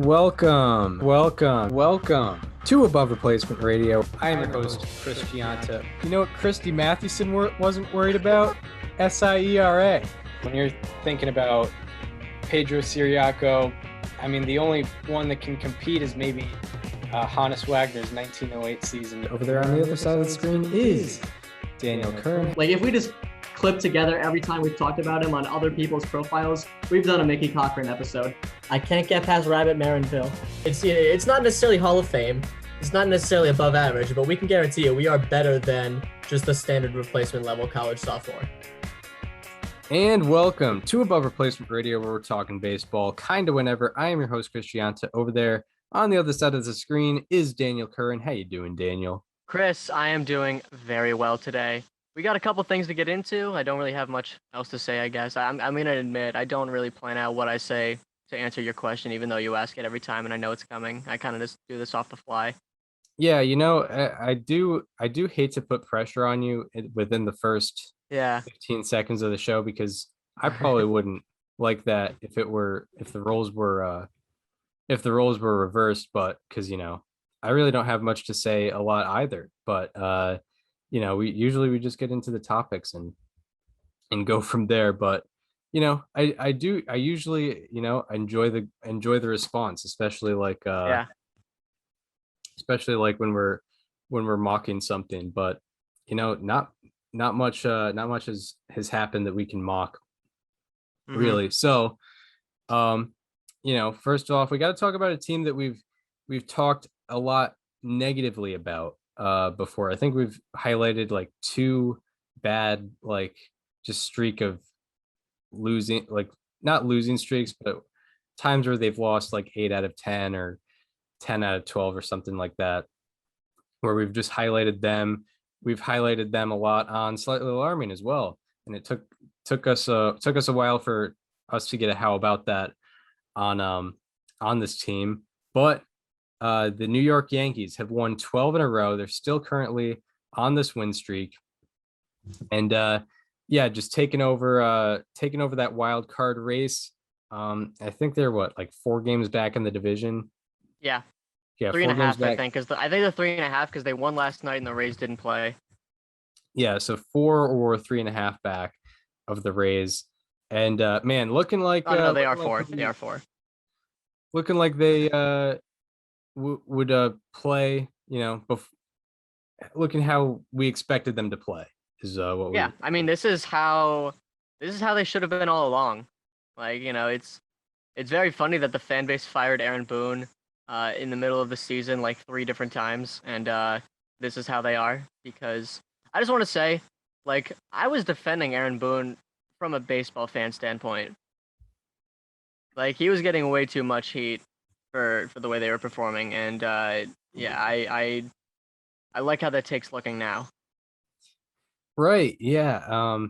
welcome to Above Replacement Radio. I am your host, Chris Gianta. You know what Christy Mathewson wasn't worried about? SIERA. When you're thinking about Pedro Siriaco, I mean, the only one that can compete is maybe Hannes Wagner's 1908 season. Over there on the other side of the screen is Daniel Curran. Like, if we just clip together every time we've talked about him on other people's profiles, we've done a Mickey Cochran episode. I can't get past Rabbit Marinville. It's not necessarily Hall of Fame. It's not necessarily above average, but we can guarantee you we are better than just the standard replacement level college sophomore. And welcome to Above Replacement Radio, where we're talking baseball kind of whenever. I am your host, Chris Gianta. Over there on the other side of the screen is Daniel Curran. How you doing, Daniel? Chris, I am doing very well today. We got a couple things to get into. I don't really have much else to say, I guess. I'm going to admit, I don't really plan out what I say to answer your question, even though you ask it every time and I know it's coming. I kind of just do this off the fly. Yeah, you know, I do hate to put pressure on you within the first 15 seconds of the show, because I probably wouldn't like that if the roles were reversed, but because, you know, I really don't have much to say a lot either, but you know, we just get into the topics and go from there. But, you know, I usually, you know, enjoy the response, especially like when we're mocking something. But, you know, not much has happened that we can mock, really. So you know, first off, we got to talk about a team that we've talked a lot negatively about before. I think we've highlighted like two bad, like, just streak of losing, like, not losing streaks, but times where they've lost like 8 out of 10 or 10 out of 12 or something like that, where we've just highlighted them. We've highlighted them a lot on Slightly Alarming as well, and it took us a while for us to get a how about that on this team. But the New York Yankees have won 12 in a row. They're still currently on this win streak, and just taking over that wild card race. I think they're like 4 games back in the division. Yeah, 3.5, I think, because I think they're 3.5 because they won last night and the Rays didn't play. Yeah, so 4 or 3.5 back of the Rays, and man, looking like no, they are 4. They are 4. Looking like they would play, you know, looking how we expected them to play is what we. Yeah, I mean, this is how they should have been all along. Like, you know, it's very funny that the fan base fired Aaron Boone in the middle of the season like 3 different times, and this is how they are. Because I just want to say, like, I was defending Aaron Boone from a baseball fan standpoint. Like, he was getting way too much heat for the way they were performing, and I like how that takes looking now. Right. Yeah.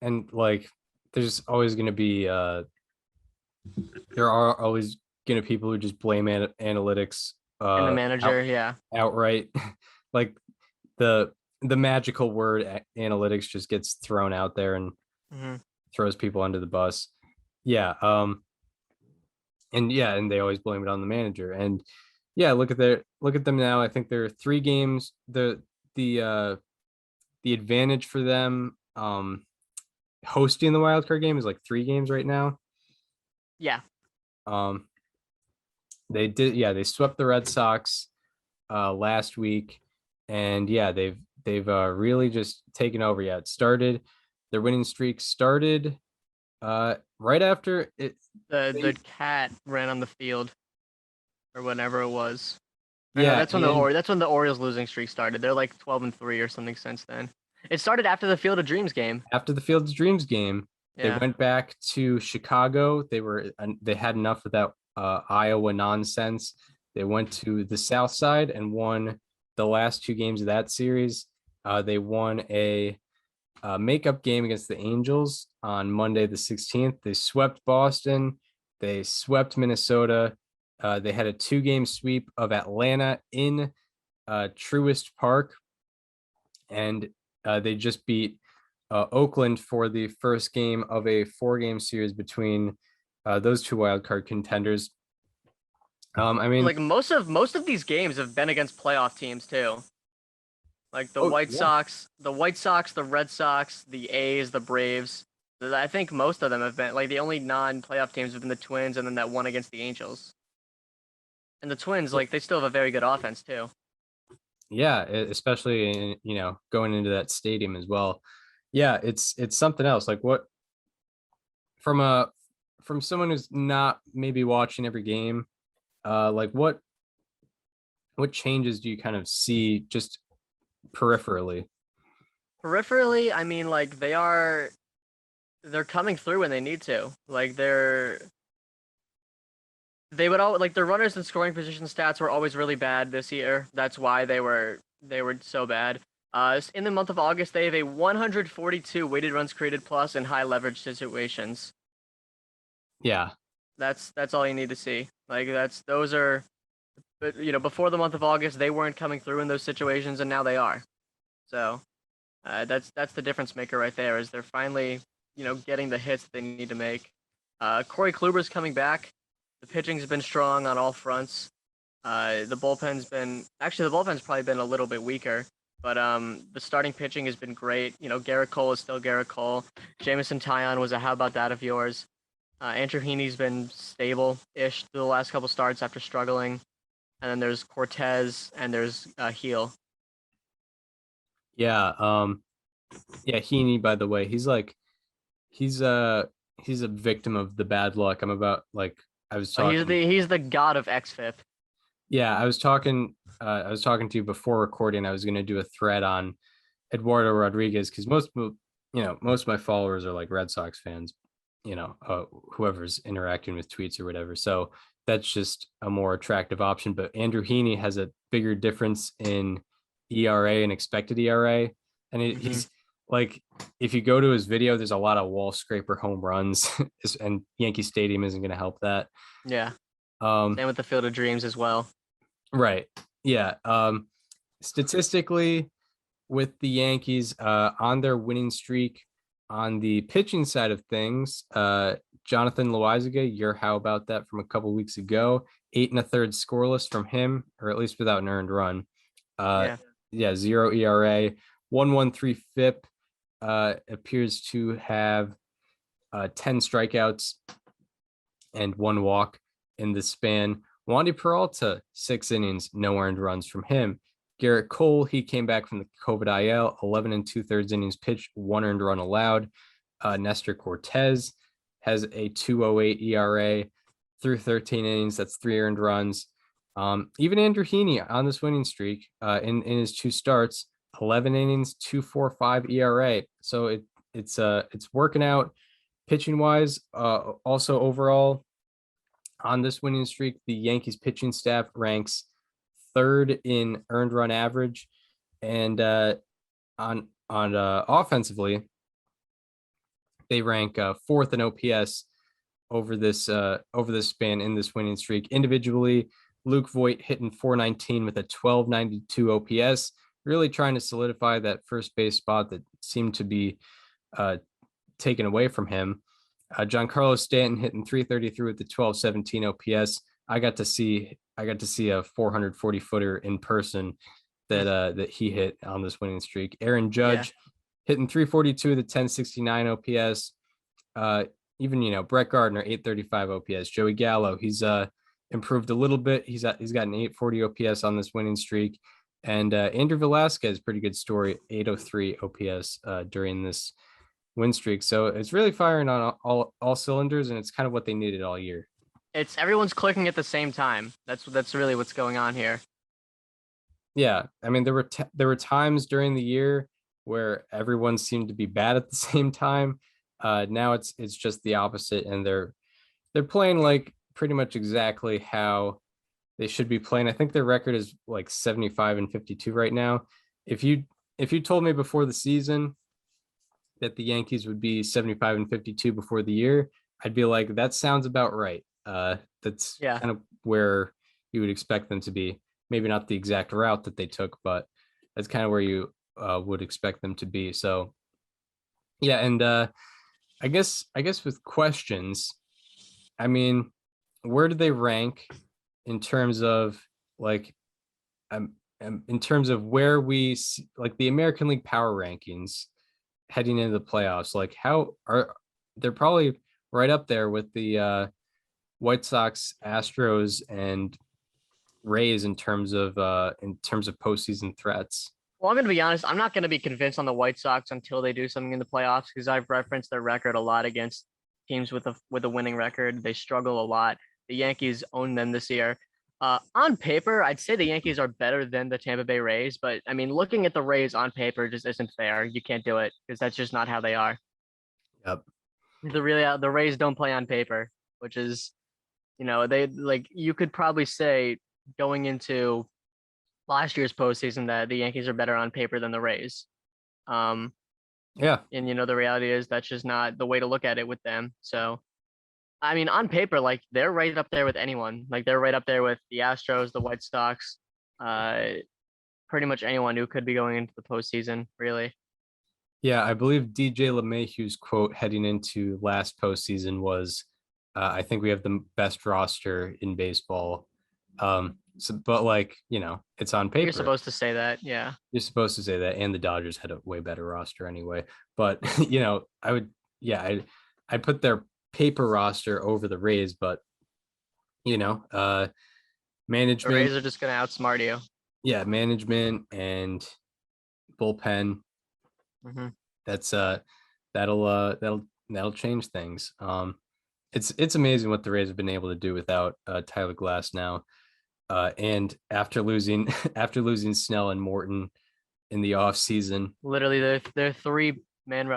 And like, there's always going to be there are always going to be people who just blame analytics and the manager, outright. Like the magical word analytics just gets thrown out there and throws people under the bus. Yeah. And they always blame it on the manager. And yeah, look at them now. I think they're 3 games. The advantage for them hosting the wild card game is like 3 games right now. Yeah. They swept the Red Sox last week, and they've really just taken over. Yeah, their winning streak started right after it. The cat ran on the field, or whatever it was. Yeah, that's when the Orioles losing streak started. They're like 12-3 or something since then. It started after the Field of Dreams game. After the Field of Dreams game, they went back to Chicago. They had enough of that Iowa nonsense. They went to the South Side and won the last 2 games of that series. They won a makeup game against the Angels on Monday the 16th. They swept Boston. They swept Minnesota. They had a 2-game sweep of Atlanta in Truist Park, and they just beat Oakland for the first game of a 4-game series between those 2 wildcard contenders. I mean, Like most of these games have been against playoff teams too. Like the oh, White yeah. Sox, the Red Sox, the A's, the Braves. I think most of them have been like the only non-playoff teams have been the Twins, and then that one against the Angels. And the Twins, like they still have a very good offense too. Yeah, especially in, going into that stadium as well. Yeah, it's something else. Like what from a from someone who's not maybe watching every game, like what changes do you kind of see just peripherally? Peripherally, I mean, like they're coming through when they need to. Like they would all like their runners and scoring position stats were always really bad this year. That's why they were so bad. In the month of August, they have a 142 weighted runs created plus in high leverage situations. Yeah. That's all you need to see. Like those are, but before the month of August, they weren't coming through in those situations, and now they are. So that's the difference maker right there. Is they're finally getting the hits that they need to make. Corey Kluber's coming back. The pitching's been strong on all fronts. The bullpen's probably been a little bit weaker, but the starting pitching has been great. Garrett Cole is still Garrett Cole. Jamison Tyon was a how about that of yours. Andrew Heaney's been stable-ish through the last couple starts after struggling. And then there's Cortez and there's Heel. Yeah. Yeah, Heaney, by the way, he's a victim of the bad luck. I was talking. He's the god of XFIP. Yeah, I was talking to you before recording. I was going to do a thread on Eduardo Rodriguez because most of my followers are like Red Sox fans, whoever's interacting with tweets or whatever. So that's just a more attractive option. But Andrew Heaney has a bigger difference in ERA and expected ERA. And he's like, if you go to his video, there's a lot of wall scraper home runs, and Yankee Stadium isn't going to help that. Yeah. Same with the Field of Dreams as well. Right. Yeah. Statistically, with the Yankees on their winning streak, on the pitching side of things, Jonathan Loaizaga, your how about that from a couple weeks ago, 8 1/3 scoreless from him, or at least without an earned run. Yeah, 0 ERA, 1.13 FIP, appears to have 10 strikeouts and 1 walk in the span. Wandy Peralta, 6 innings, no earned runs from him. Garrett Cole, he came back from the COVID IL, 11 2/3 innings pitched, 1 earned run allowed. Nestor Cortez has a 2.08 ERA through 13 innings. That's 3 earned runs. Even Andrew Heaney on this winning streak in his 2 starts, 11 innings, 2.45 ERA. So it's working out pitching wise. Also overall on this winning streak, the Yankees pitching staff ranks 3rd in earned run average, and on offensively, they rank 4th in OPS over this span in this winning streak. Individually, Luke Voigt hitting 419 with a 1292 OPS, really trying to solidify that first base spot that seemed to be taken away from him. Giancarlo Stanton hitting 333 with the 1217 OPS. I got to see a 440 footer in person that he hit on this winning streak. Aaron Judge hitting 342 with a 1069 OPS. Even Brett Gardner 835 OPS. Joey Gallo, he's improved a little bit. He's got an 840 OPS on this winning streak. And Andrew Velasquez, pretty good story, 803 OPS during this win streak. So it's really firing on all cylinders, and it's kind of what they needed all year. It's everyone's clicking at the same time. That's really what's going on here. Yeah, I mean there were times during the year where everyone seemed to be bad at the same time. Now it's just the opposite, and they're playing like pretty much exactly how they should be playing. I think their record is like 75-52 right now. If you told me before the season that the Yankees would be 75-52 before the year, I'd be like, that sounds about right. That's kind of where you would expect them to be. Maybe not the exact route that they took, but that's kind of where you would expect them to be. So yeah, and I guess with questions, I mean, where do they rank in terms of like in terms of where we see, like the American League power rankings heading into the playoffs, like how are they're probably right up there with the White Sox, Astros, and Rays in terms of postseason threats. Well, I'm going to be honest. I'm not going to be convinced on the White Sox until they do something in the playoffs because I've referenced their record a lot against teams with a winning record. They struggle a lot. The Yankees own them this year. On paper, I'd say the Yankees are better than the Tampa Bay Rays, but I mean, looking at the Rays on paper just isn't fair. You can't do it because that's just not how they are. Yep. The Rays don't play on paper, which is, they like you could probably say going into last year's postseason that the Yankees are better on paper than the Rays. Yeah. And the reality is that's just not the way to look at it with them. So, I mean, on paper, like they're right up there with anyone. Like they're right up there with the Astros, the White Sox, pretty much anyone who could be going into the postseason, really. Yeah, I believe DJ LeMahieu's quote heading into last postseason was, "I think we have the best roster in baseball." But like, it's on paper. You're supposed to say that, yeah. You're supposed to say that, and the Dodgers had a way better roster anyway. But I put their paper roster over the Rays, but management. The Rays are just gonna outsmart you. Yeah, management and bullpen. Mm-hmm. That'll change things. It's amazing what the Rays have been able to do without Tyler Glass now. And after losing Snell and Morton in the offseason. Literally their three-man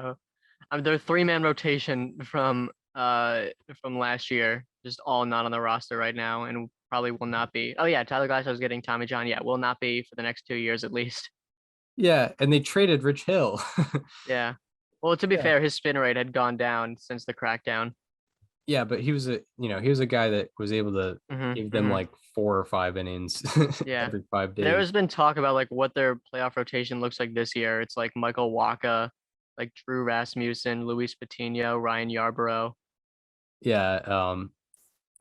rotation from last year, just all not on the roster right now and probably will not be. Oh yeah, Tyler Glass was getting Tommy John. Yeah, will not be for the next 2 years at least. Yeah, and they traded Rich Hill. Yeah. Well, to be fair, his spin rate had gone down since the crackdown. Yeah, but he was a guy that was able to give them like 4 or 5 innings every 5 days. There has been talk about like what their playoff rotation looks like this year. It's like Michael Wacha, like Drew Rasmussen, Luis Patino, Ryan Yarbrough. Yeah,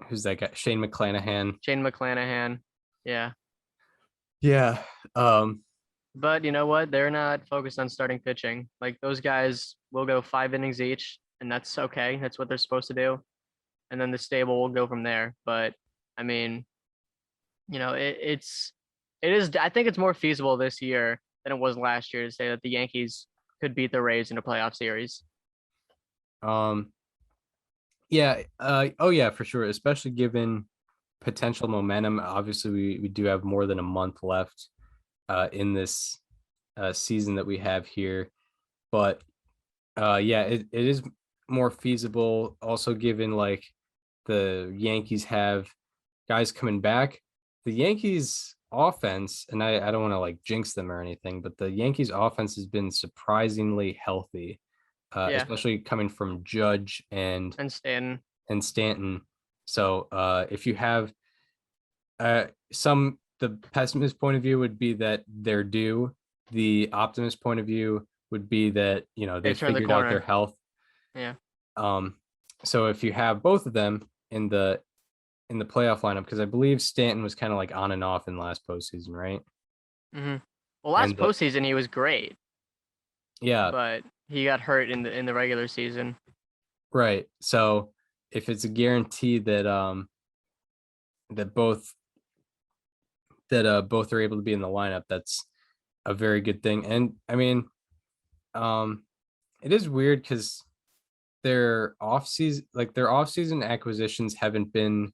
who's that guy? Shane McClanahan. Yeah. Yeah. But you know what? They're not focused on starting pitching. Like those guys will go 5 innings each, and that's okay. That's what they're supposed to do. And then the stable will go from there. But I mean, it is. I think it's more feasible this year than it was last year to say that the Yankees could beat the Rays in a playoff series. Yeah. Oh yeah, for sure. Especially given potential momentum. Obviously, we do have more than a month left in this season that we have here, but yeah, it is more feasible. Also, given like the Yankees have guys coming back, the Yankees offense, and I don't want to like jinx them or anything, but the Yankees offense has been surprisingly healthy, especially coming from Judge and Stanton. So if you have the pessimist point of view would be that they're due. The optimist point of view would be that they figured out their health. Yeah. So if you have both of them in the playoff lineup, because I believe Stanton was kind of like on and off in last postseason, right? Mm-hmm. Well, last postseason he was great. Yeah. But he got hurt in the regular season. Right. So if it's a guarantee that both are able to be in the lineup, that's a very good thing. And I mean, it is weird because their off-season acquisitions haven't been,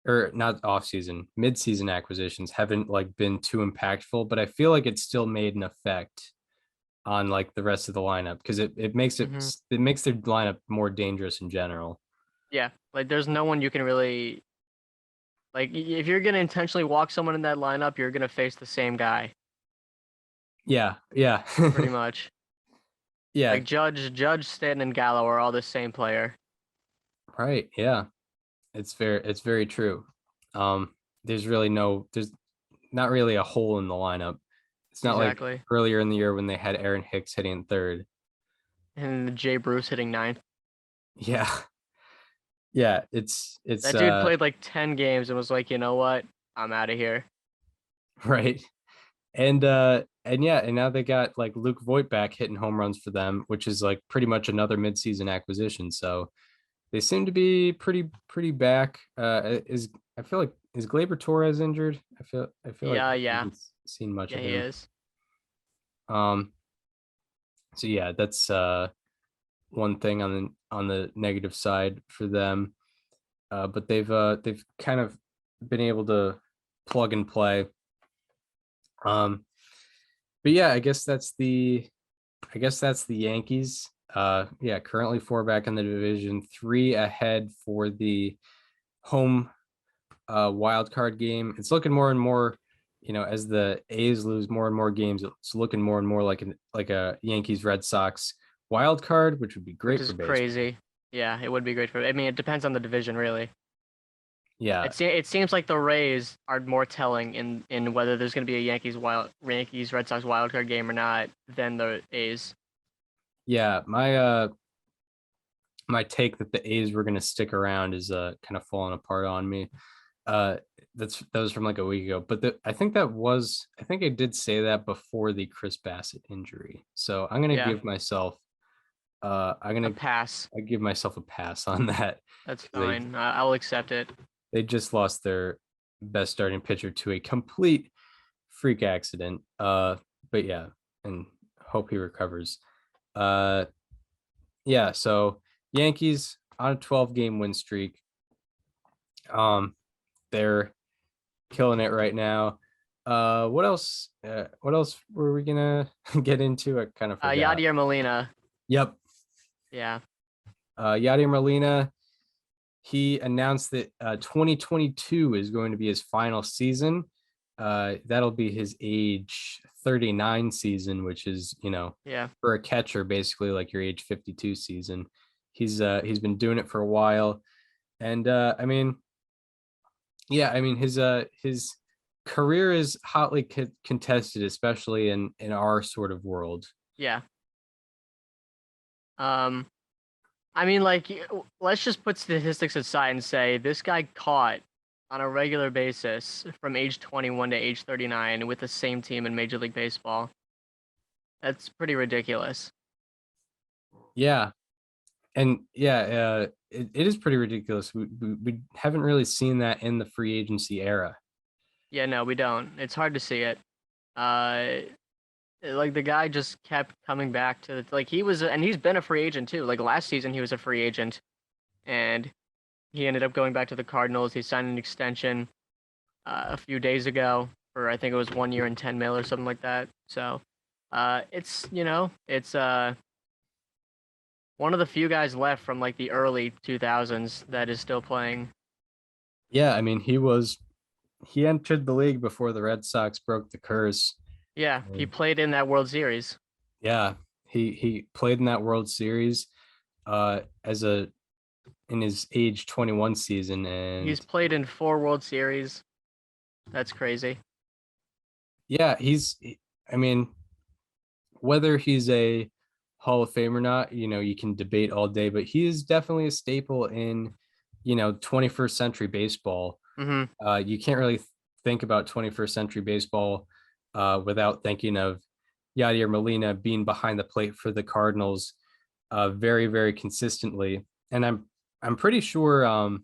or not off-season, mid-season acquisitions haven't like been too impactful, but I feel like it still made an effect on like the rest of the lineup because it makes it makes their lineup more dangerous in general. Yeah, like there's no one you can really, like if you're gonna intentionally walk someone in that lineup, you're gonna face the same guy. Yeah. Pretty much. Yeah. Like Judge, Stanton, and Gallo are all the same player. Right. Yeah. It's very true. There's not really a hole in the lineup. It's not like earlier in the year when they had Aaron Hicks hitting third and Jay Bruce hitting ninth. Yeah. Yeah, it's That dude played like 10 games and was like, you know what? I'm out of here. right. And yeah, and now they got like Luke Voigt back hitting home runs for them, which is like pretty much another midseason acquisition. So they seem to be pretty back. Is I feel like is Gleyber Torres injured? I feel like I Yeah. haven't seen much Yeah, of he him. is. So yeah, that's one thing on the negative side for them. But they've kind of been able to plug and play. But yeah, I guess that's the Yankees. Yeah, currently 4 back in the division, 3 ahead for the home wild card game. It's looking more and more, as the A's lose more and more games, it's looking more and more like a Yankees Red Sox wild card, which would be Which great is for baseball. crazy. Yeah, it would be great for. I mean, it depends on the division, really. Yeah, It seems like the Rays are more telling in whether there's going to be a Yankees Red Sox wild card game or not than the A's. yeah. My take that the A's were going to stick around is kind of falling apart on me. Uh, that was from like a week ago, but I think I did say that before the Chris Bassett injury. So I'm gonna Yeah, give myself I'm a gonna pass. I give myself a pass on that. That's 'Cause fine. I will accept it. they just lost their best starting pitcher to a complete freak accident. But yeah, and hope he recovers. Uh, yeah. So Yankees on a 12-game win streak. They're killing it right now. What else? What else were we gonna get into? I kind of forgot. Yadier Molina. Yep. Yeah. Yadier Molina. He announced that 2022 is going to be his final season. That'll be his age 39 season, which is, Yeah. for a catcher, basically like your age 52 season. He's been doing it for a while. And I mean, yeah, I mean his career is hotly contested, especially in our sort of world. Yeah. I mean, like, let's just put statistics aside and say this guy caught on a regular basis from age 21 to age 39 with the same team in Major League Baseball. That's pretty ridiculous. Yeah, and yeah, it is pretty ridiculous. We haven't really seen that in the free agency era. Yeah, no, we don't. It's hard to see it. Uh, like the guy just kept coming back to like he was, and he's been a free agent too. Like last season, he was a free agent, and he ended up going back to the Cardinals. He signed an extension a few days ago for I think it was 1 year and 10 mil or something like that. So, it's one of the few guys left from like the early 2000s that is still playing. Yeah, I mean he entered the league before the Red Sox broke the curse. Yeah, he played in that World Series. Yeah, he played in that World Series in his age 21 season, and He's played in 4 World Series. That's crazy. yeah, I mean, whether he's a Hall of Fame or not, you can debate all day, but he is definitely a staple in 21st century baseball. You can't really think about 21st century baseball without thinking of Yadier Molina being behind the plate for the Cardinals very, very consistently. And I'm pretty sure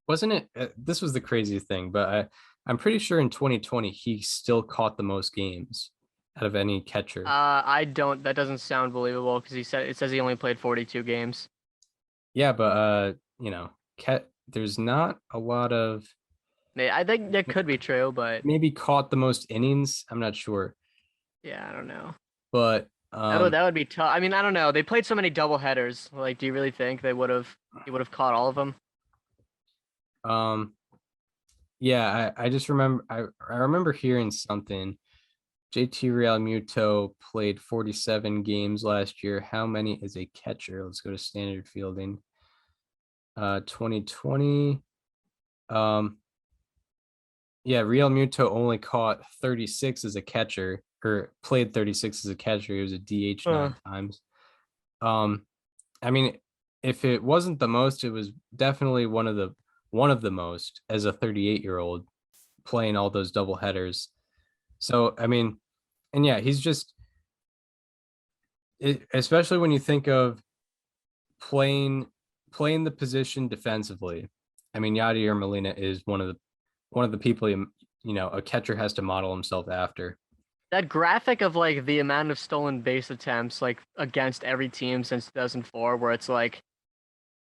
wasn't it this was the craziest thing, but I'm pretty sure in 2020 he still caught the most games out of any catcher. That doesn't sound believable because it says he only played 42 games. Yeah, but there's not a lot of. I think that could be true, but Maybe caught the most innings. I'm not sure, yeah, I don't know. but That would be tough. I mean, I don't know. They played so many double headers. Like, do you really think he would have caught all of them? Yeah, I just remember I remember hearing something. JT Realmuto played 47 games last year. How many is a catcher? Let's go to standard fielding. 2020. Yeah, Realmuto only caught 36 as a catcher, or played 36 as a catcher. He was a DH 9 times. I mean, if it wasn't the most, it was definitely one of the most as a 38-year-old playing all those double headers. So I mean, and yeah, he's just especially when you think of playing the position defensively. I mean, Yadier Molina is one of the people a catcher has to model himself after. That graphic of like the amount of stolen base attempts like against every team since 2004, where it's like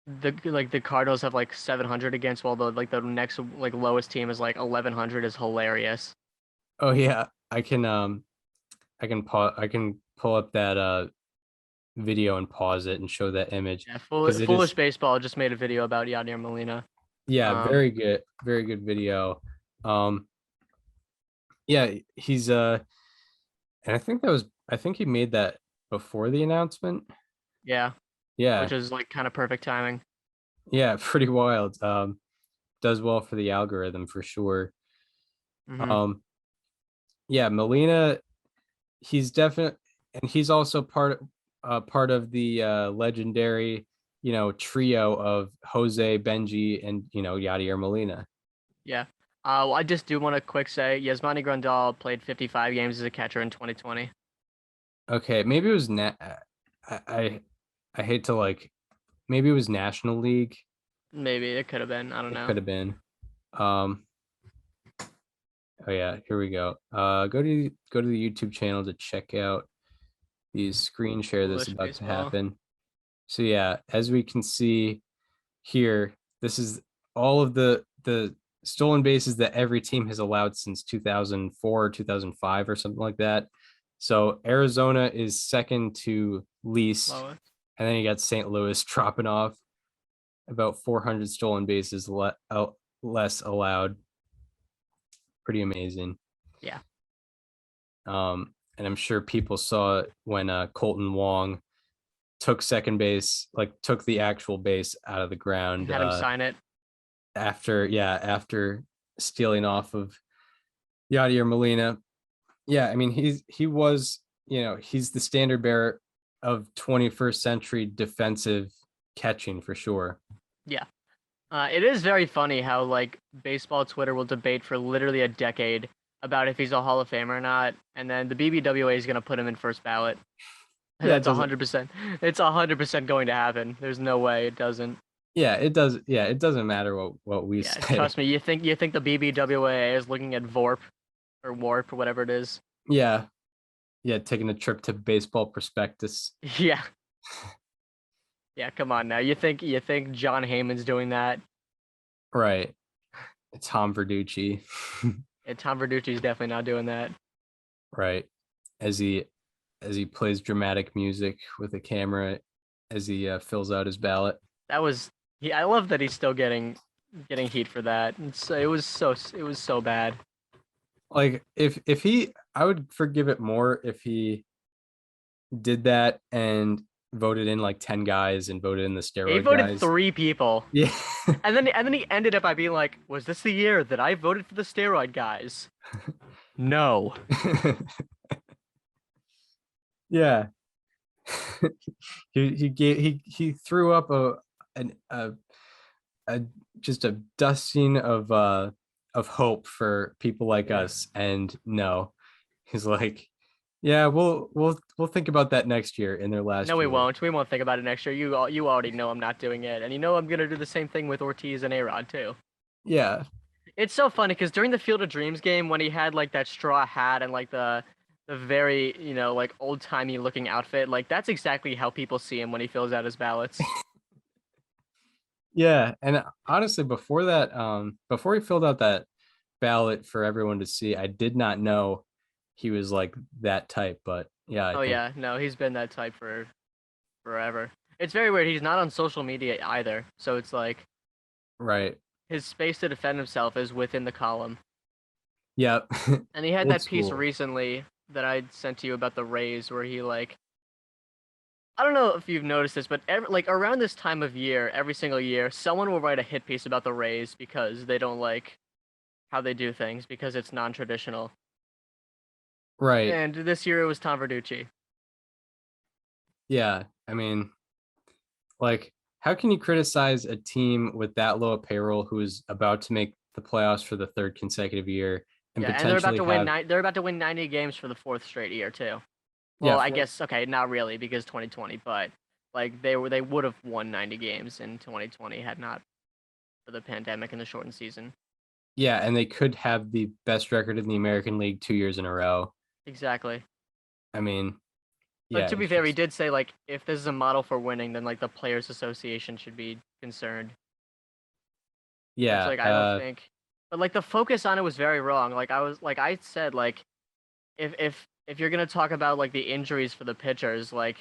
the Cardinals have like 700 against, while the next like lowest team is like 1100, is hilarious. Oh yeah, I can I can pull up that video and pause it and show that image Yeah, because it Foolish is, Baseball just made a video about Yadier Molina. yeah, Um, very good video. Um, yeah, he's and I think he made that before the announcement. yeah, Yeah, which is like kind of perfect timing. yeah, pretty wild. Does well for the algorithm for sure. Hmm. Um, yeah, Molina, he's definitely, and he's also part of the legendary, trio of Jose, Benji, and Yadier Molina. Yeah. Well, I just do want to quick say Yasmani Grandal played 55 games as a catcher in 2020. Okay, maybe it was I I hate to like, maybe it was National League. Maybe it could have been. I don't It know. could have been. Um, oh yeah, here we go. Go to the YouTube channel to check out the screen share that's Foolish about to Baseball. happen. So yeah, as we can see here, this is all of the stolen bases that every team has allowed since 2004 or 2005 or something like that. So Arizona is second to least, Lowest. and then you got St. Louis dropping off about 400 stolen bases less allowed. Pretty amazing. Yeah. And I'm sure people saw it when Colton Wong took second base, like took the actual base out of the ground Had him sign it. after stealing off of Yadier Molina. Yeah, I mean he was, he's the standard bearer of 21st century defensive catching for sure. Yeah. It is very funny how like baseball Twitter will debate for literally a decade about if he's a Hall of Famer or not, and then the BBWA is gonna put him in first ballot. Yeah, it That's doesn't. 100%. It's 100% going to happen. There's no way it doesn't. Yeah, it does. Yeah, it doesn't matter what we Yeah, say. trust me. You think the BBWA is looking at VORP or WARP or whatever it is? Yeah, yeah, taking a trip to Baseball Prospectus. Yeah. Yeah, come on now. You think John Heyman's doing that? Right. It's Tom Verducci. Yeah, Tom Verducci's definitely not doing that. Right. As he plays dramatic music with a camera as he fills out his ballot. That was I love that he's still getting heat for that. It was so bad. Like if he, I would forgive it more if he did that and voted in like 10 guys and voted in the He steroid voted guys. 3 people. Yeah. And then he ended up by being like, "Was this the year that I voted for the steroid guys?" No. Yeah. He threw up a just a dusting of hope for people like Yeah. us, and no, he's like, yeah, we'll think about that next year in their last No, we year. won't. We won't think about it next year. You already know I'm not doing it, and you know I'm gonna do the same thing with Ortiz and A-Rod too. Yeah, It's so funny because during the Field of Dreams game, when he had like that straw hat and like the very like old timey looking outfit, like that's exactly how people see him when he fills out his ballots. yeah, and honestly, before that, before he filled out that ballot for everyone to see, I did not know he was like that type, but yeah, I Oh think yeah, no, he's been that type for forever. It's very weird. He's not on social media either, so it's like right. his space to defend himself is within the column. Yeah. And he had Old that piece school. recently that I sent to you about the Rays, where he like, I don't know if you've noticed this, but like around this time of year, every single year, someone will write a hit piece about the Rays because they don't like how they do things because it's non-traditional. Right. And this year it was Tom Verducci. Yeah, I mean, like how can you criticize a team with that low a payroll who is about to make the playoffs for the third consecutive year and Yeah, and they're about potentially to win have they're about to win 90 games for the fourth straight year too. yeah, Well, I guess okay, not really because 2020, but like they would have won 90 games in 2020 had not for the pandemic and the shortened season. yeah, and they could have the best record in the American League 2 years in a row. Exactly. I mean, But yeah, to be it's fair, he just did say like if this is a model for winning, then like the players association should be concerned. Which yeah, like I don't think but like the focus on it was very wrong. Like I said like if you're gonna talk about like the injuries for the pitchers, like,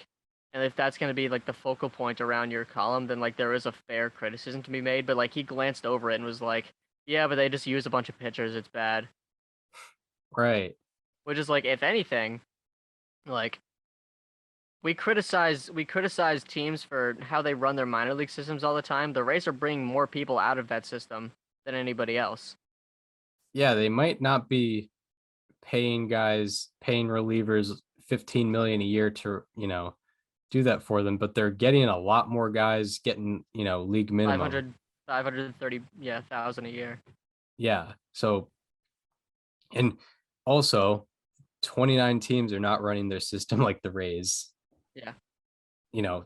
and if that's gonna be like the focal point around your column, then like there is a fair criticism to be made. But like he glanced over it and was like, "Yeah, but they just use a bunch of pitchers. It's bad." right. Which is like, if anything, like we criticize teams for how they run their minor league systems all the time. The Rays are bringing more people out of that system than anybody else. Yeah, they might not be paying relievers 15 million a year to, do that for them, but they're getting a lot more guys getting, league minimum. 530 thousand a year. Yeah. So, and also 29 teams are not running their system like the Rays. Yeah.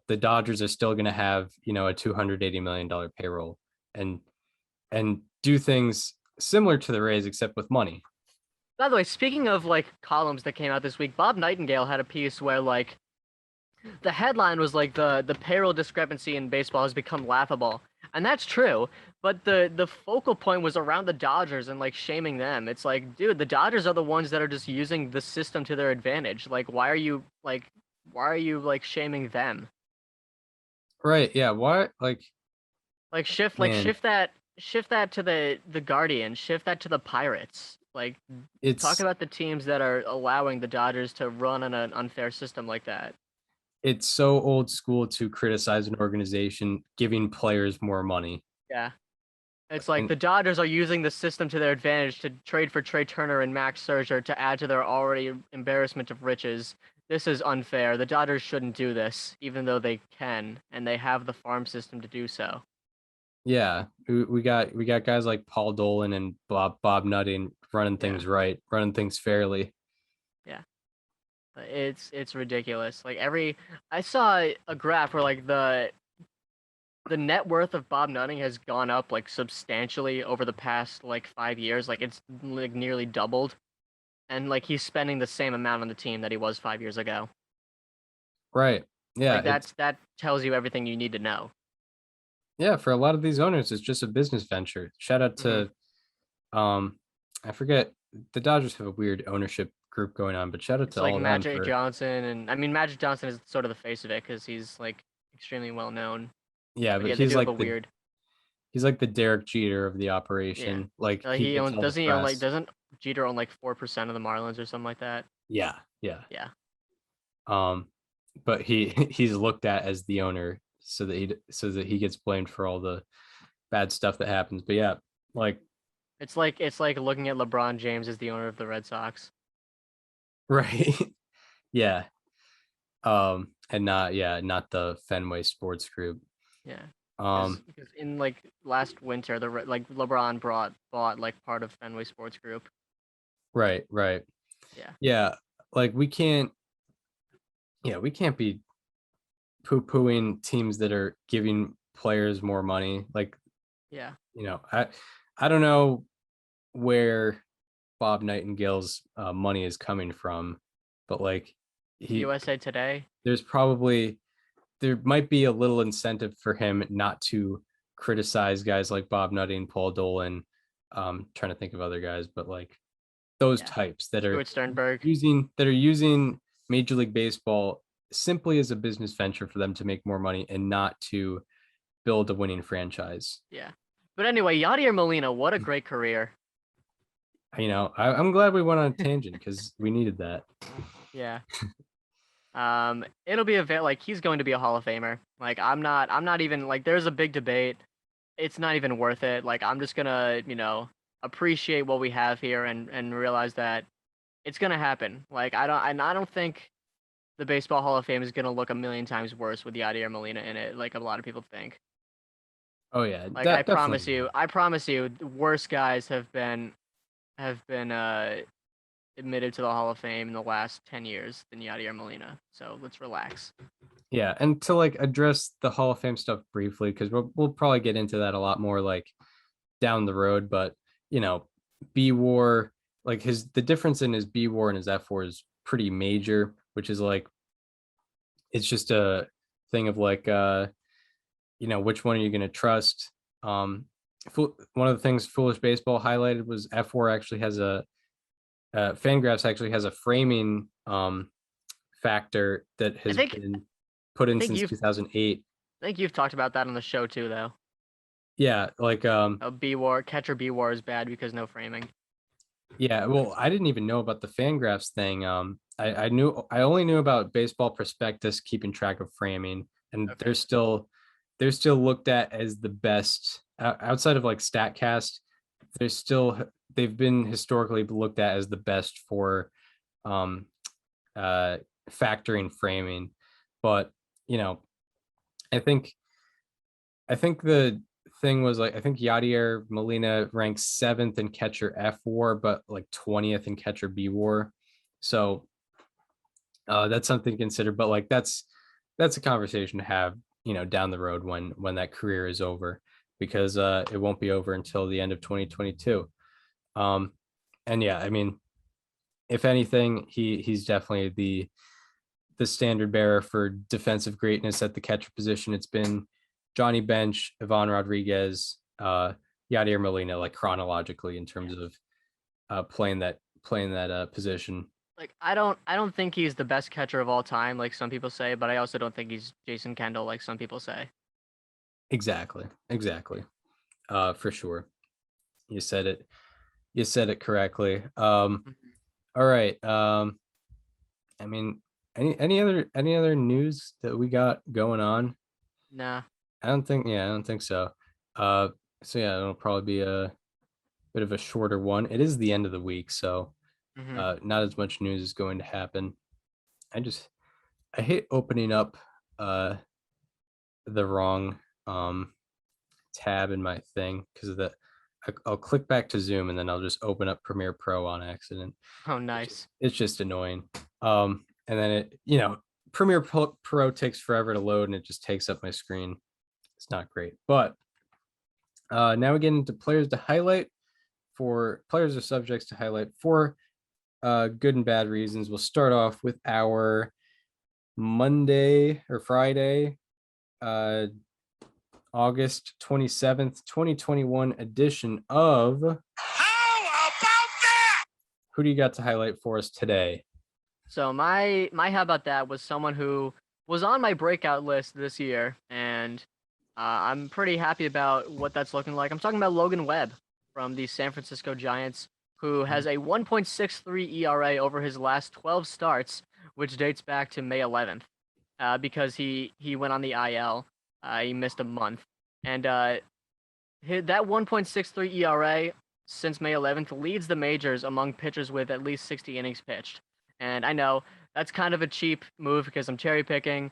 The Dodgers are still going to have, a $280 million payroll and do things similar to the Rays, except with money. By the way, speaking of like columns that came out this week, Bob Nightingale had a piece where like the headline was like the payroll discrepancy in baseball has become laughable. And that's true, but the focal point was around the Dodgers and like shaming them. It's like, dude, the Dodgers are the ones that are just using the system to their advantage. Like why are you like shaming them? Right. Yeah. Why? Like shift Man, shift that to the Guardians, shift that to the Pirates. Like talk it's about the teams that are allowing the Dodgers to run on an unfair system like that. it's so old school to criticize an organization giving players more money. Yeah. It's like And the Dodgers are using the system to their advantage to trade for Trey Turner and Max Scherzer to add to their already embarrassment of riches. This is unfair. The Dodgers shouldn't do this, even though they can, and they have the farm system to do so. yeah, we got guys like Paul Dolan and Bob Nutting running things right, running things fairly. Yeah. It's ridiculous. Like I saw a graph where like the net worth of Bob Nutting has gone up like substantially over the past like 5 years. Like it's like nearly doubled. And like he's spending the same amount on the team that he was 5 years ago. Right. Yeah. Like that tells you everything you need to know. Yeah, for a lot of these owners, it's just a business venture. Shout out to I forget, the Dodgers have a weird ownership group going on, but shout out It's to like all of them Magic for Johnson, and I mean Magic Johnson is sort of the face of it because he's like extremely well known. yeah, But but yeah, they he's do have like a weird. he's like the Derek Jeter of the Yeah, operation. Like he he gets owns. all the Doesn't he own like? press. Doesn't Jeter own like 4% of the Marlins or something like that? Yeah, yeah. Yeah. Um, but he's looked at as the owner so that he gets blamed for all the bad stuff that happens. But yeah, like It's like looking at LeBron James as the owner of the Red Sox. right. Yeah. And not the Fenway Sports Group. Yeah. Because in like last winter, like LeBron bought like part of Fenway Sports Group. Right. Yeah. Yeah. Like we can't be poo-pooing teams that are giving players more money. Like, Yeah. I don't know where Bob Nightingale's money is coming from, but like USA Today. there might be a little incentive for him not to criticize guys like Bob Nutting, Paul Dolan. Trying to think of other guys, but like those types that are Stuart Sternberg. using Major League Baseball simply as a business venture for them to make more money and not to build a winning franchise. Yeah. But anyway, Yadier Molina, what a great career. I'm glad we went on a tangent because we needed that. Yeah. It'll be like he's going to be a Hall of Famer. Like I'm not even like there's a big debate. It's not even worth it. Like I'm just gonna, appreciate what we have here and realize that it's gonna happen. Like I don't think the Baseball Hall of Fame is gonna look a million times worse with Yadier Molina in it, like a lot of people think. Oh yeah, Like I promise definitely. you, worse guys have been admitted to the Hall of Fame in the last 10 years than Yadier Molina. So let's relax. Yeah, and to like address the Hall of Fame stuff briefly, because we'll probably get into that a lot more like down the road. But B War, like the difference in his B War and his F War is pretty major, which is like it's just a thing of like which one are you going to trust? One of the things Foolish Baseball highlighted was F War actually has Fangraphs actually has a framing factor that has been put in since 2008. I think you've talked about that on the show too, though. Yeah, like B War, catcher B War is bad because no framing. Yeah, well, I didn't even know about the Fangraphs thing. I only knew about Baseball Prospectus keeping track of framing, and Okay. they're still looked at as the best outside of like Statcast. They've been historically looked at as the best for factoring framing, but I think the thing was like I think Yadier Molina ranks 7th in catcher F War, but like 20th in catcher B War. So that's something to consider. But like that's a conversation to have down the road when that career is over, because it won't be over until the end of 2022. And yeah, I mean, if anything, he's definitely the standard bearer for defensive greatness at the catcher position. It's been Johnny Bench, Ivan Rodriguez, Yadier Molina, like chronologically in terms of playing that position. Like I don't think he's the best catcher of all time, like some people say, but I also don't think he's Jason Kendall, like some people say. Exactly. For sure. You said it correctly. All right. I mean, any other news that we got going on? Nah. I don't think so. So yeah, it'll probably be a bit of a shorter one. It is the end of the week, so not as much news is going to happen. I hate opening up the wrong tab in my thing because of the I'll click back to Zoom and then I'll just open up Premiere Pro on accident. Oh, nice. It's just annoying. And then Premiere Pro takes forever to load and it just takes up my screen. It's not great. But now we get into players to highlight for players or subjects to highlight for good and bad reasons. We'll start off with our Monday or Friday, August 27th, 2021 edition of How About That? Who do you got to highlight for us today? So my how about that was someone who was on my breakout list this year, and I'm pretty happy about what that's looking like. I'm talking about Logan Webb from the San Francisco Giants, who has a 1.63 ERA over his last 12 starts, which dates back to May 11th, because he went on the IL. He missed a month, and that 1.63 ERA since May 11th leads the majors among pitchers with at least 60 innings pitched. And I know that's kind of a cheap move because I'm cherry picking.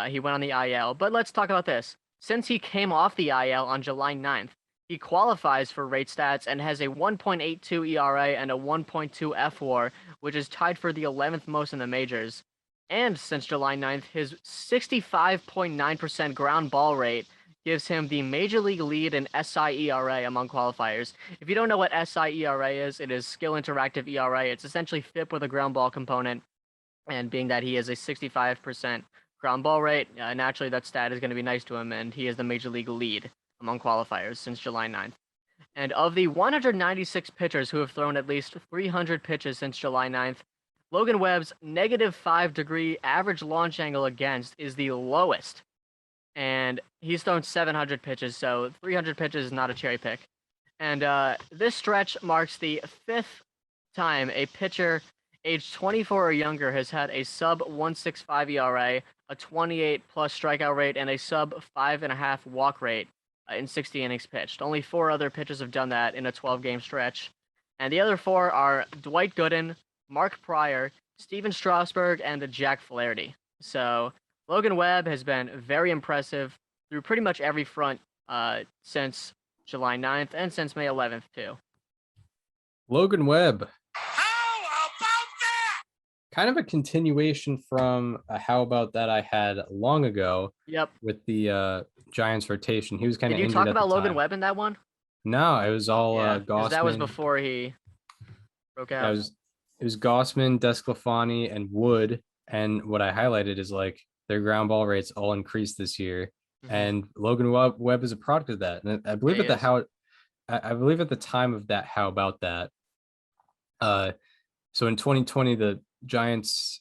He went on the IL, but let's talk about this. Since he came off the IL on July 9th, he qualifies for rate stats and has a 1.82 ERA and a 1.2 FWAR, which is tied for the 11th most in the majors. And since July 9th, his 65.9% ground ball rate gives him the major league lead in SI ERA among qualifiers. If you don't know what SI ERA is, it is skill interactive ERA. It's essentially FIP with a ground ball component. And being that he has a 65% ground ball rate, naturally that stat is going to be nice to him, and he is the major league lead among qualifiers since July 9th. And of the 196 pitchers who have thrown at least 300 pitches since July 9th, Logan Webb's -5-degree average launch angle against is the lowest. And he's thrown 700 pitches, so 300 pitches is not a cherry pick. And this stretch marks the 5th time a pitcher aged 24 or younger has had a sub 1.65 ERA, a 28+ strikeout rate, and a sub 5.5 walk rate in 60 innings pitched. Only 4 other pitchers have done that in a 12-game stretch. And the other 4 are Dwight Gooden, Mark Pryor, Steven Strasburg, and Jack Flaherty. So Logan Webb has been very impressive through pretty much every front since July 9th and since May 11th too. Logan Webb, How about that? kind of a continuation from a how about that I had long ago. Yep. With the Giants rotation. He was kind of Did you injured talk at about the Logan time. Webb in that one? No, it was all Yeah, 'cause Gossman. that was before he broke Yeah, out. it was Gossman, Desclafani, and Wood. And what I highlighted is like their ground ball rates all increased this year. Mhm. And Logan Webb is a product of that. And I believe Yeah, at he the is. how I believe at the time of that how about that. So in 2020, the Giants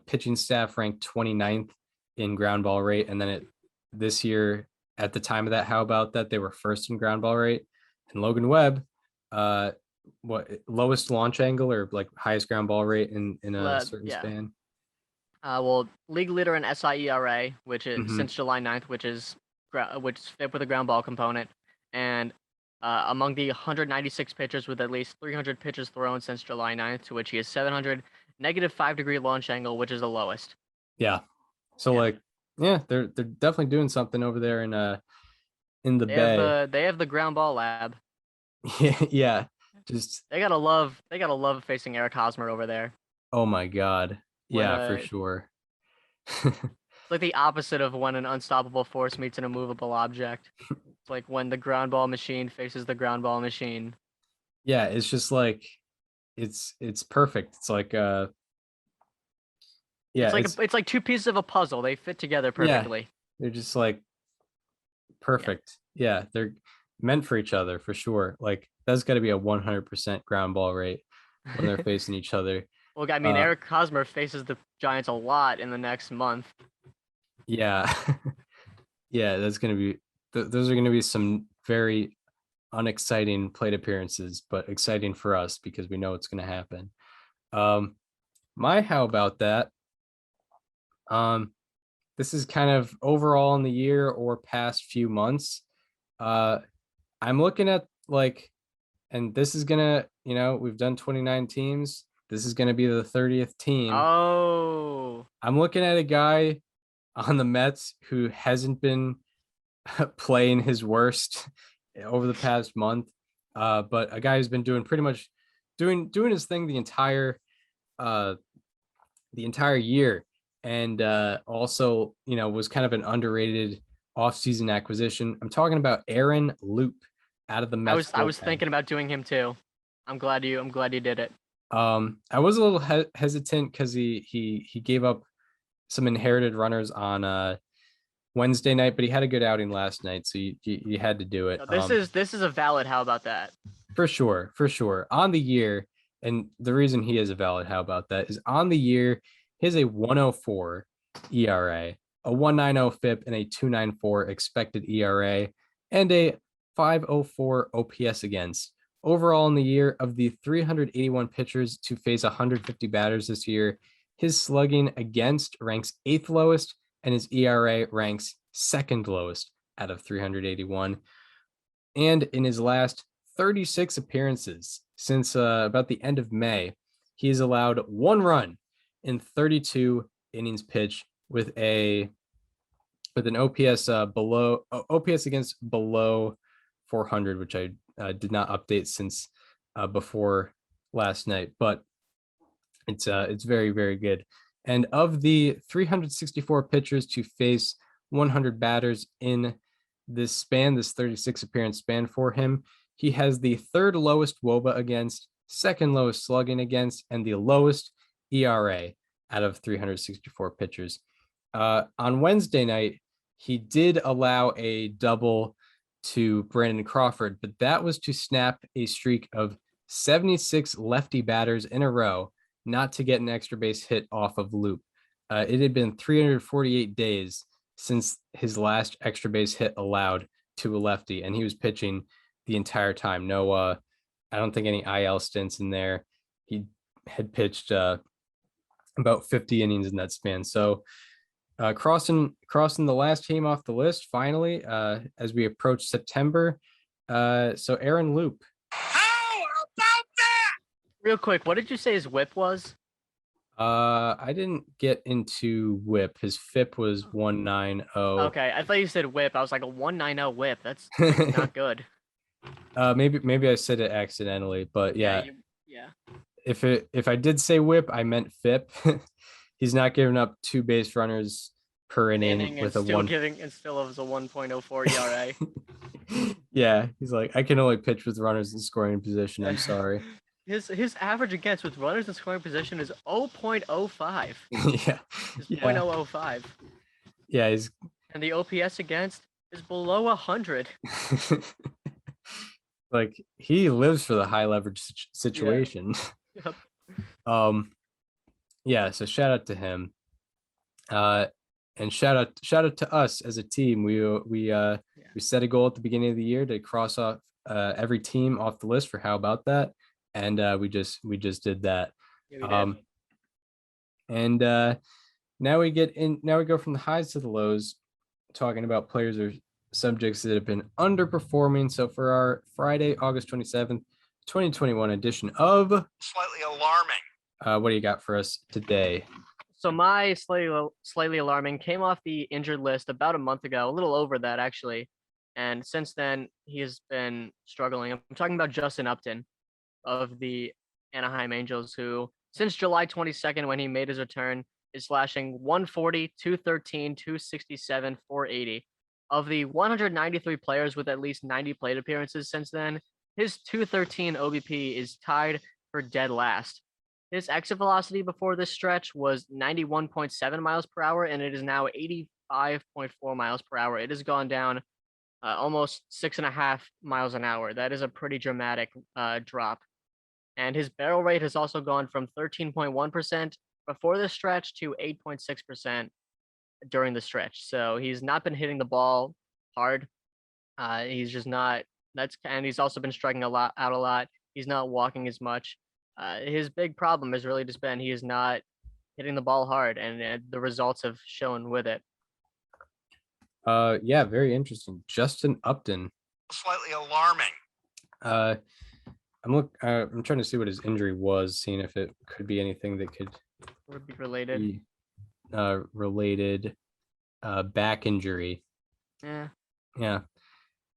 pitching staff ranked 29th in ground ball rate, and then this year at the time of that how about that they were first in ground ball rate. And Logan Webb, what lowest launch angle or like highest ground ball rate in a certain Yeah. span? Well, league leader in SIERA, which is Mhm. since July 9th, which is fit with a ground ball component, and among the 196 pitchers with at least 300 pitches thrown since July 9th, to which he is 700, -5-degree launch angle, which is the lowest. Yeah. So Yeah. like, yeah, they're definitely doing something over there in the Bay. They have the ground ball lab. Yeah. Just They gotta love facing Eric Hosmer over there. oh my God. When, Yeah, for sure. It's like the opposite of when an unstoppable force meets an immovable object. It's like when the ground ball machine faces the ground ball machine. Yeah, it's just like it's perfect. It's like yeah, It's like two pieces of a puzzle. They fit together perfectly. they're just like perfect. Yeah, they're meant for each other for sure. Like that's got to be a 100% ground ball rate when they're facing each other. Well, I mean, Uh, Eric Hosmer faces the Giants a lot in the next month. Yeah. Yeah, that's going to be those are going to be some very unexciting plate appearances, but exciting for us because we know it's going to happen. My how about that? This is kind of overall in the year or past few months. I'm looking at like, and this is gonna, we've done 29 teams. This is gonna be the 30th team. Oh, I'm looking at a guy on the Mets who hasn't been playing his worst over the past month, but a guy who's been doing pretty much doing his thing the entire year, and also was kind of an underrated offseason acquisition. I'm talking about Aaron Loop out of the Mets. I was thinking about doing him too. I'm glad you did it. I was a little hesitant because he gave up some inherited runners on Wednesday night, but he had a good outing last night, so you had to do it. No, this is a valid. How about that? For sure. On the year, and the reason he is a valid how about that is on the year, he has a 104 ERA, a 190 FIP, and a 294 expected ERA, and a 504 OPS against. Overall in the year, of the 381 pitchers to face 150 batters this year, his slugging against ranks 8th lowest, and his ERA ranks 2nd lowest out of 381. And in his last 36 appearances since about the end of May, he has allowed 1 run in 32 innings pitched with an OPS OPS against below 400, which I did not update since before last night, but it's very, very good. And of the 364 pitchers to face 100 batters in this span, this 36 appearance span for him, he has the 3rd lowest WOBA against, 2nd lowest slugging against, and the lowest ERA out of 364 pitchers. On Wednesday night, he did allow a double to Brandon Crawford, but that was to snap a streak of 76 lefty batters in a row, not to get an extra base hit off of Loop. It had been 348 days since his last extra base hit allowed to a lefty, and he was pitching the entire time. No, I don't think any IL stints in there. He had pitched about 50 innings in that span. So crossing the last team off the list finally as we approach September. So Aaron Loop. How about that? Real quick, what did you say his whip was? I didn't get into whip. His FIP was 190. Okay, I thought you said whip. I was like a 190 whip. That's like, not good. Maybe I said it accidentally, but yeah, Yeah. if I did say whip, I meant FIP. He's not giving up 2 base runners per inning with a one. And still has a 1.04 ERA. Yeah, he's like, I can only pitch with runners in scoring position. I'm sorry. His average against with runners in scoring position is 0.05. Yeah. It's Yeah. 0.005. Yeah, he's And the OPS against is below 100. like he lives for the high leverage situation. Yep. Yeah, so shout out to him. And shout out to us as a team. We set a goal at the beginning of the year to cross off every team off the list for how about that? And we just did that. Yeah, we did. And now we go from the highs to the lows, talking about players or subjects that have been underperforming. So for our Friday, August 27th, 2021 edition of Slightly alarming. what do you got for us today? So my slightly alarming came off the injured list about a month ago, a little over that actually. And since then, he has been struggling. I'm talking about Justin Upton of the Anaheim Angels, who since July 22nd, when he made his return, is slashing 140, 213, 267, 480. Of the 193 players with at least 90 plate appearances since then, his 213 OBP is tied for dead last. His exit velocity before this stretch was 91.7 miles per hour, and it is now 85.4 miles per hour. It has gone down almost 6.5 miles an hour. That is a pretty dramatic drop. And his barrel rate has also gone from 13.1% before this stretch to 8.6% during the stretch. So he's not been hitting the ball hard. He's just not. And he's also been striking out a lot. He's not walking as much. His big problem has really just been he is not hitting the ball hard, and the results have shown with it. Yeah, very interesting. Justin Upton. Slightly alarming. I'm trying to see what his injury was, seeing if it could be anything that could Would be related. be related. Back injury. Yeah. Yeah.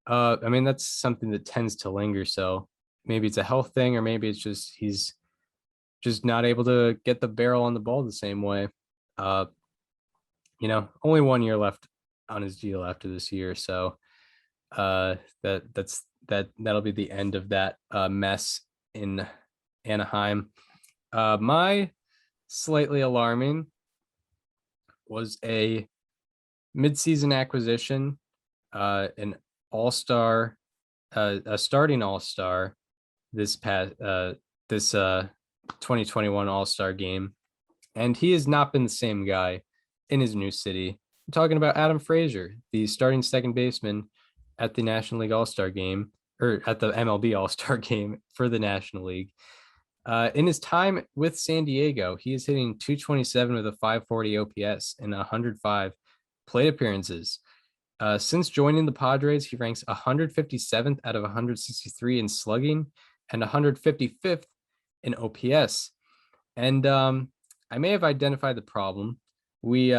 I mean, that's something that tends to linger. So maybe it's a health thing, or maybe it's just he's just not able to get the barrel on the ball the same way. Only 1 year left on his deal after this year, so that'll be the end of that mess in Anaheim. My slightly alarming was a midseason acquisition, an all-star, a starting all-star this 2021 all-star game, and he has not been the same guy in his new city. I'm talking about Adam Frazier, the starting second baseman at the National League All-Star game, or at the MLB All-Star game for the National League. In his time with San Diego, he is hitting 227 with a 540 OPS and 105 plate appearances. Since joining the Padres, he ranks 157th out of 163 in slugging and 155th in OPS. And I may have identified the problem. We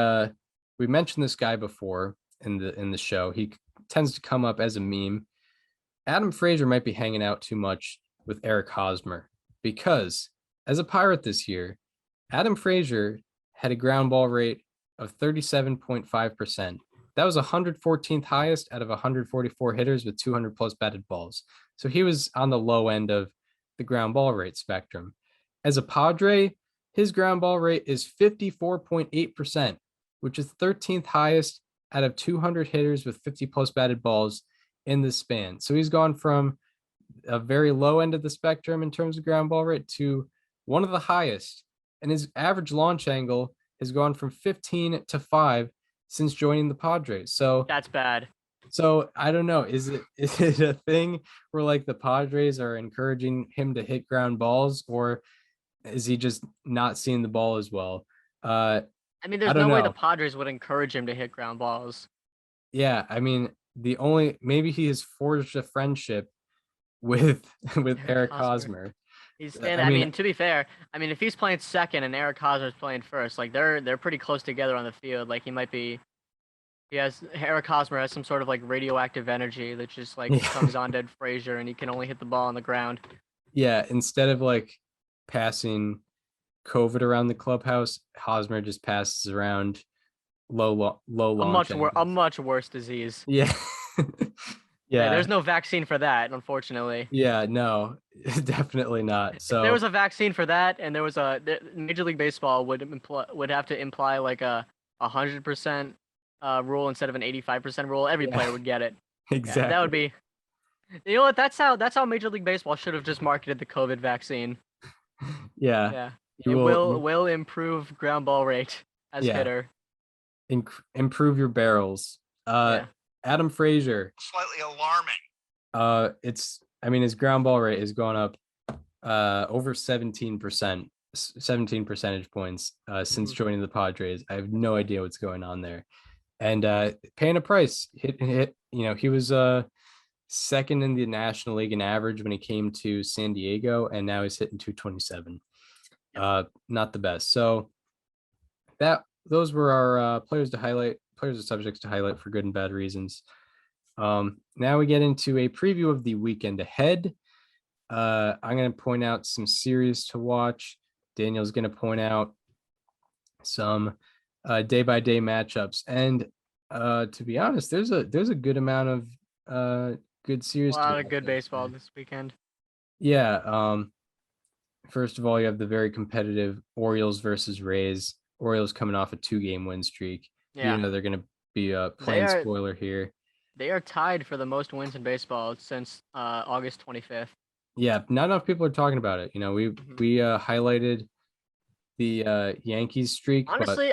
mentioned this guy before in the show. He tends to come up as a meme. Adam Frazier might be hanging out too much with Eric Hosmer, because as a Pirate this year, Adam Frazier had a ground ball rate of 37.5%. That was 114th highest out of 144 hitters with 200 plus batted balls. So he was on the low end of the ground ball rate spectrum. As a Padre, his ground ball rate is 54.8%, which is 13th highest out of 200 hitters with 50 plus batted balls in this span. So he's gone from a very low end of the spectrum in terms of ground ball rate to one of the highest. And his average launch angle has gone from 15 to 5 since joining the Padres. So That's bad. So I don't know. Is it a thing where like the Padres are encouraging him to hit ground balls, or is he just not seeing the ball as well? I mean, there's no way the Padres would encourage him to hit ground balls. Yeah, I mean, maybe he has forged a friendship with Eric Hosmer. He's and I mean, to be fair, I mean, if he's playing second and Eric Hosmer's playing first, like they're pretty close together on the field. Like Eric Hosmer has some sort of like radioactive energy that just like comes on Dead Frazier, and he can only hit the ball on the ground. Yeah, instead of like passing COVID around the clubhouse, Hosmer just passes around low launch. A much worse disease. Yeah. Yeah. There's no vaccine for that, unfortunately. Yeah, no, definitely not. So if there was a vaccine for that, and there was Major League Baseball would have to imply like a 100% rule instead of an 85% rule. Every player would get it. Exactly. Yeah, that would be. You know what? That's how Major League Baseball should have just marketed the COVID vaccine. Yeah. Yeah. It will improve ground ball rate as hitter. Improve your barrels. Adam Frazier. Slightly alarming. His ground ball rate is going up over 17%, 17 percentage points since joining the Padres. I have no idea what's going on there. And paying a price. He was second in the National League in average when he came to San Diego, and now he's hitting 227. Not the best. So those were our players and subjects to highlight for good and bad reasons. Now we get into a preview of the weekend ahead. I'm going to point out some series to watch. Daniel's going to point out some day-by-day matchups. And to be honest, there's a good amount of good series. A lot of good baseball this weekend. Yeah. First of all, you have the very competitive Orioles versus Rays. Orioles coming off a 2-game win streak. Yeah. They're going to be playing spoiler here. They are tied for the most wins in baseball since August 25th. Yeah, not enough people are talking about it. We highlighted the Yankees streak. Honestly,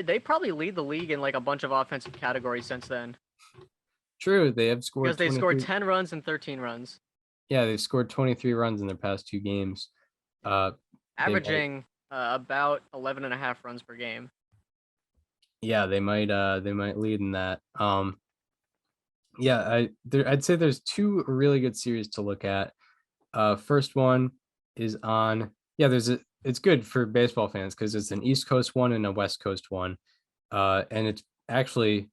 they probably lead the league in like a bunch of offensive categories since then. True, they have scored because they scored 10 runs and 13 runs. Yeah, they've scored 23 runs in their past 2 games. Averaging about 11.5 runs per game. Yeah, they might lead in that. I'd say there's 2 really good series to look at. First one is on. It's good for baseball fans because it's an East Coast one and a West Coast one, and it's actually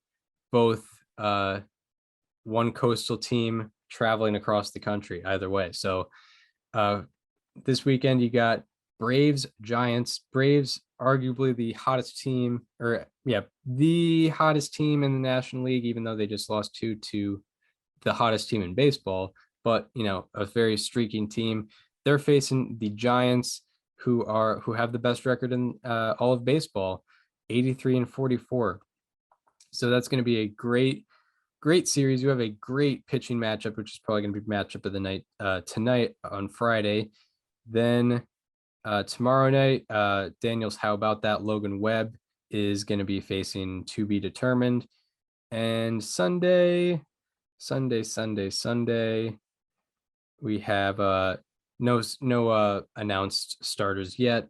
both one coastal team traveling across the country either way. So this weekend you got Braves Giants. Braves arguably the hottest team, the hottest team in the National League, even though they just lost 2 to the hottest team in baseball. But a very streaking team. They're facing the Giants, who have the best record in all of baseball, 83-44. So that's going to be a great series. You have a great pitching matchup, which is probably going to be matchup of the night tonight on Friday. Then tomorrow night, Daniel's How About That Logan Webb is going to be facing to be determined. And Sunday, we have no announced starters yet.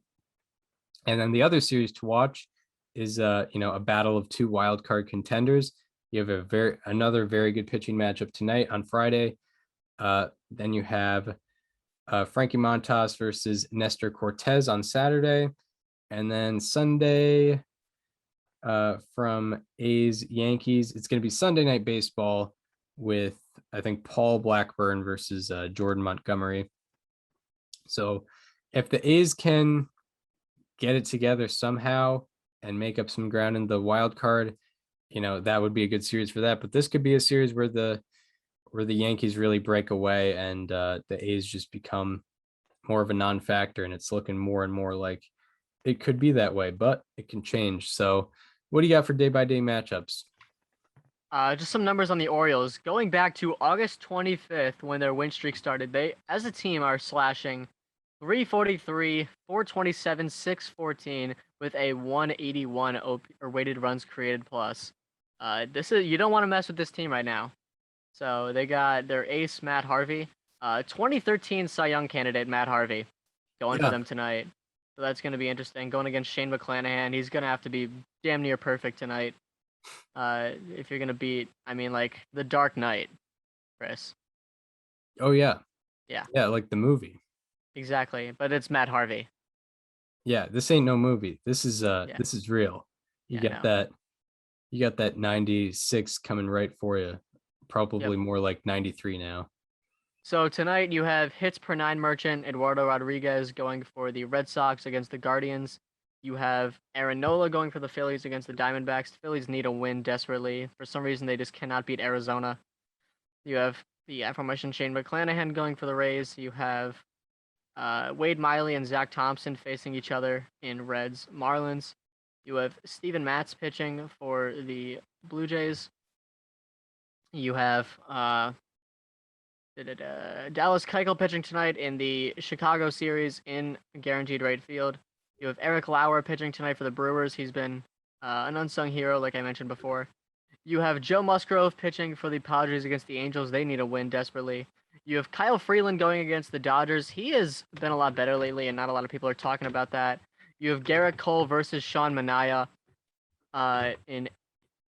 And then the other series to watch is a battle of 2 wild card contenders. You have another very good pitching matchup tonight on Friday. Then you have Frankie Montas versus Nestor Cortez on Saturday. And then Sunday, from A's Yankees, it's going to be Sunday Night Baseball with, I think, Paul Blackburn versus Jordan Montgomery. So if the A's can get it together somehow and make up some ground in the wild card, that would be a good series for that. But this could be a series where the Yankees really break away and the A's just become more of a non-factor, and it's looking more and more like it could be that way, but it can change. So what do you got for day-by-day matchups? Just some numbers on the Orioles. Going back to August 25th, when their win streak started, they, as a team, are slashing 343, 427, 614 with a 181 or weighted runs created plus. You don't want to mess with this team right now. So they got their ace, Matt Harvey, 2013 Cy Young candidate, Matt Harvey, going for them tonight. So that's going to be interesting. Going against Shane McClanahan, he's going to have to be damn near perfect tonight. If you're going to beat, the Dark Knight, Chris. Oh, yeah. Yeah. Yeah, like the movie. Exactly, but it's Matt Harvey. Yeah, this ain't no movie. This is real. You Yeah, got no. that. You got that 96 coming right for you. Probably more like 93 now. So tonight you have hits per 9 merchant Eduardo Rodriguez going for the Red Sox against the Guardians. You have Aaron Nola going for the Phillies against the Diamondbacks. The Phillies need a win desperately. For some reason, they just cannot beat Arizona. You have the aforementioned Shane McClanahan going for the Rays. You have Wade Miley and Zach Thompson facing each other in Reds Marlins. You have Steven Matz pitching for the Blue Jays. You have Dallas Keuchel pitching tonight in the Chicago series in guaranteed right field. You have Eric Lauer pitching tonight for the Brewers. He's been an unsung hero, like I mentioned before. You have Joe Musgrove pitching for the Padres against the Angels. They need a win desperately. You have Kyle Freeland going against the Dodgers. He has been a lot better lately, and not a lot of people are talking about that. You have Garrett Cole versus Sean Manaea in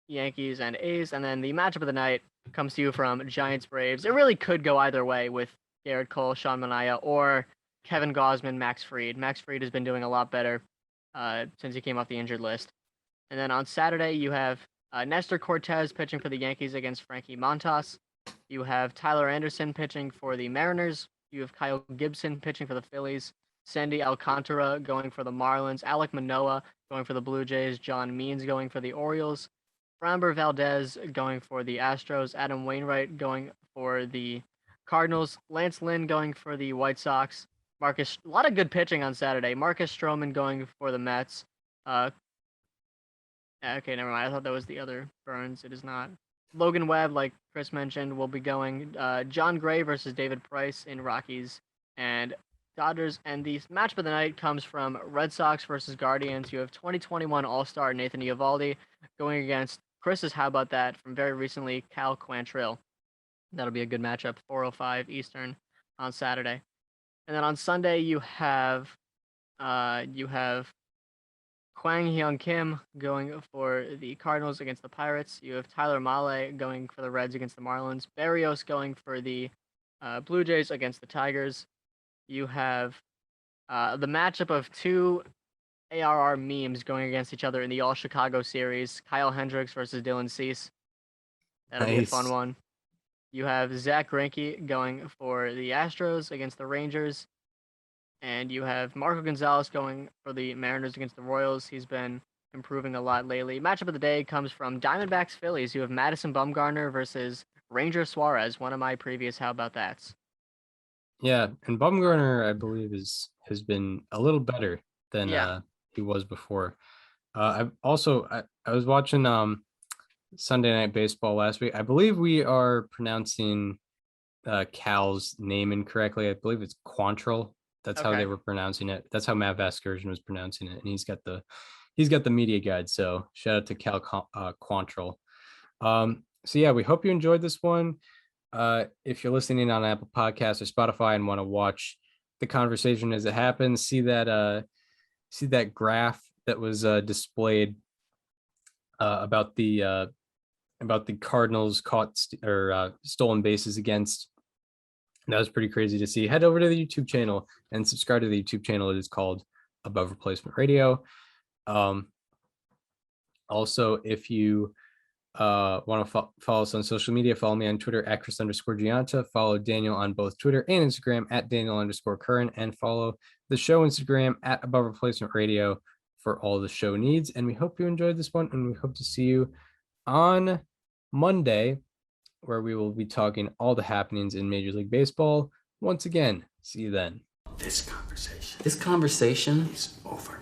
Yankees and A's. And then the matchup of the night comes to you from Giants Braves. It really could go either way with Garrett Cole, Sean Manaea, or Kevin Gausman, Max Fried. Max Fried has been doing a lot better since he came off the injured list. And then on Saturday, you have Nestor Cortez pitching for the Yankees against Frankie Montas. You have Tyler Anderson pitching for the Mariners. You have Kyle Gibson pitching for the Phillies. Sandy Alcantara going for the Marlins. Alek Manoah going for the Blue Jays. John Means going for the Orioles. Framber Valdez going for the Astros. Adam Wainwright going for the Cardinals. Lance Lynn going for the White Sox. A lot of good pitching on Saturday. Marcus Stroman going for the Mets. Okay, never mind. I thought that was the other Burns. It is not. Logan Webb, like Chris mentioned, will be going. John Gray versus David Price in Rockies and Dodgers. And the matchup of the night comes from Red Sox versus Guardians. You have 2021 All-Star Nathan Eovaldi going against Chris's How About That from very recently, Cal Quantrill. That'll be a good matchup, 4:05 Eastern on Saturday. And then on Sunday, you have Kwang Hyun Kim going for the Cardinals against the Pirates. You have Tyler Mahle going for the Reds against the Marlins. Barrios going for the Blue Jays against the Tigers. You have the matchup of two ARR memes going against each other in the All-Chicago series. Kyle Hendricks versus Dylan Cease. That'll be a fun one. You have Zach Greinke going for the Astros against the Rangers. And you have Marco Gonzalez going for the Mariners against the Royals. He's been improving a lot lately. Matchup of the day comes from Diamondbacks Phillies. You have Madison Bumgarner versus Ranger Suarez, one of my previous How About That's. Yeah, and Bumgarner, I believe, has been a little better than he was before. I was watching Sunday Night Baseball last week. I believe we are pronouncing Cal's name incorrectly. I believe it's Quantrill. That's how they were pronouncing it. That's how Matt Vasgersian was pronouncing it, and he's got the media guide. So shout out to Cal Quantrill. So yeah, we hope you enjoyed this one. If you're listening on Apple Podcasts or Spotify and want to watch the conversation as it happens, see that graph that was displayed about the Cardinals caught stolen bases against. That was pretty crazy to see. Head over to the YouTube channel and subscribe to the YouTube channel. It is called Above Replacement Radio. Also, if you want to follow us on social media, follow me on Twitter at Chris_Gianta. Follow Daniel on both Twitter and Instagram at Daniel_Curran, and follow the show Instagram at Above Replacement Radio for all the show needs. And we hope you enjoyed this one, and we hope to see you on Monday, where we will be talking all the happenings in Major League Baseball. Once again, see you then. This conversation is over.